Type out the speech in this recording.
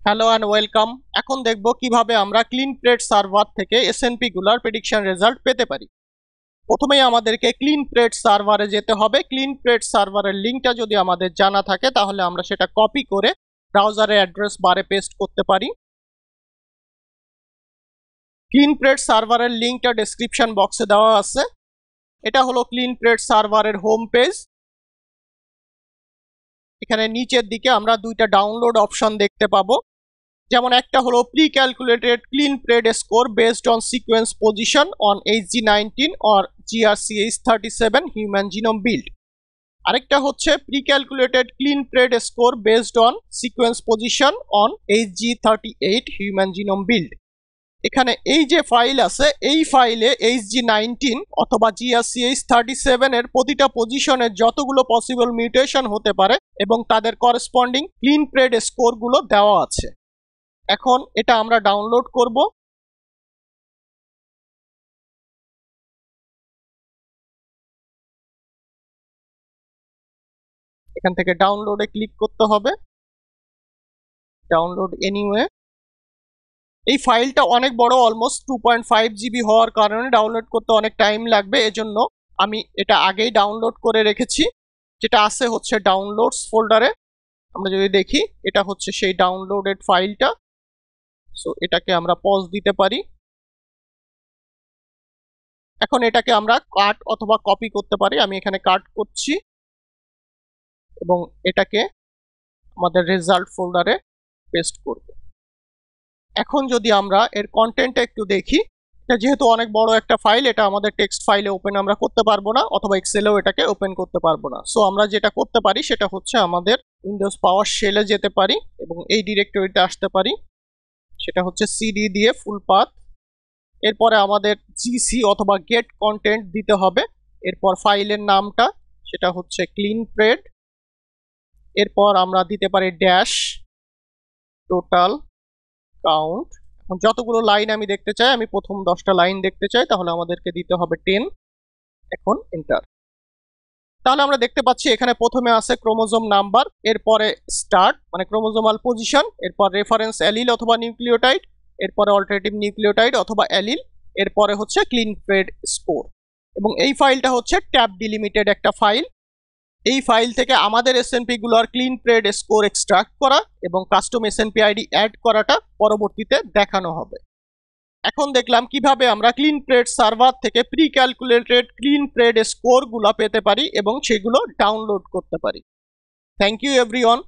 Hello and welcome. এখন দেখব কিভাবে আমরা ক্লিন প্রেড সার্ভার থেকে এসএনপি গুলার প্রেডিকশন রেজাল্ট পেতে পারি। প্রথমেই আমাদেরকে ক্লিন প্রেড সার্ভারে যেতে হবে। ক্লিন প্রেড সার্ভারের লিঙ্কটা যদি আমাদের জানা থাকে তাহলে আমরা সেটা কপি করে ব্রাউজারে অ্যাড্রেস বারে পেস্ট করতে পারি। ক্লিন প্রেড সার্ভারের লিঙ্কটা ডেসক্রিপশন বক্সে দেওয়া আছে। এটা হলো ক্লিন প্রেড সার্ভারের হোম পেজ। এখানে নিচের দিকে আমরা দুইটা ডাউনলোড অপশন দেখতে পাবো। যেমন একটা হলো pre calculated ClinPred score based on sequence position on HG19 or GRCH37 human genome build. আরেকটা হচ্ছে pre calculated ClinPred score based on sequence position on HG38 human genome build. এখানে এই যে ফাইল আছে, এই ফাইলে HG19 অথবা GRCH37 এর প্রতিটা পজিশনের যতগুলো পসিবল মিউটেশন হতে পারে এবং তাদের করেসপন্ডিং ক্লিন প্রেড স্কোরগুলো দেওয়া আছে। এখন এটা আমরা ডাউনলোড করব। এখান থেকে ডাউনলোডে ক্লিক করতে হবে, ডাউনলোড এনিওয়ে। এই ফাইলটা অনেক বড়, অলমোস্ট 2.5 GB হওয়ার কারণে ডাউনলোড করতে অনেক টাইম লাগবে, এজন্য আমি এটা আগেই ডাউনলোড করে রেখেছি। যেটা আছে হচ্ছে ডাউনলোডস ফোল্ডারে। আমরা যদি দেখি, এটা হচ্ছে সেই ডাউনলোডেড ফাইলটা। সো এটাকে আমরা পজ দিতে পারি। এখন এটাকে আমরা কাট অথবা কপি করতে পারি। আমি এখানে কাট করছি এবং এটাকে আমাদের রেজাল্ট ফোল্ডারে পেস্ট করব। এখন যদি আমরা এর কন্টেন্টটা একটু দেখি, এটা যেহেতু অনেক বড় একটা ফাইল, এটা আমাদের টেক্সট ফাইলে ওপেন আমরা করতে পারবো না, অথবা এক্সেলেও এটাকে ওপেন করতে পারবো না। সো আমরা যেটা করতে পারি সেটা হচ্ছে আমাদের উইন্ডোজ পাওয়ার শেলে যেতে পারি এবং এই ডিরেক্টরিতে আসতে পারি। সেটা হচ্ছে সিডি দিয়ে ফুল পাথ। এরপরে আমাদের জিসি অথবা গেট কন্টেন্ট দিতে হবে। এরপর ফাইলের নামটা, সেটা হচ্ছে ক্লিন প্রেড। এরপর আমরা দিতে পারি ড্যাশ টোটাল কাউন্ট। এখন যতগুলো লাইন আমি দেখতে চাই, আমি প্রথম 10টা লাইন দেখতে চাই, তাহলে আমাদেরকে দিতে হবে 10। এখন এন্টার। তাহলে আমরা দেখতে পাচ্ছি এখানে প্রথমে আছে ক্রোমোজোম নাম্বার, এরপরে স্টার্ট মানে ক্রোমোজোমাল পজিশন, এরপর রেফারেন্স অ্যালিল অথবা নিউক্লিওটাইড, এরপরে অল্টারনেটিভ নিউক্লিওটাইড অথবা অ্যালিল, এরপরে হচ্ছে ক্লিন প্রেড স্কোর। এবং এই ফাইলটা হচ্ছে ট্যাব ডিলিমিটেড একটা ফাইল। এই ফাইল থেকে আমাদের এসএনপি গুলোর ক্লিন প্রেড স্কোর এক্সট্রাক্ট করা এবং কাস্টম এসএনপি আইডি অ্যাড করাটা পরবর্তীতে দেখানো হবে। এখন দেখলাম কিভাবে আমরা ক্লিন প্রেড সার্ভার থেকে pre calculated ClinPred score গুলো পেতে পারি এবং সেগুলো ডাউনলোড করতে পারি। Thank you everyone.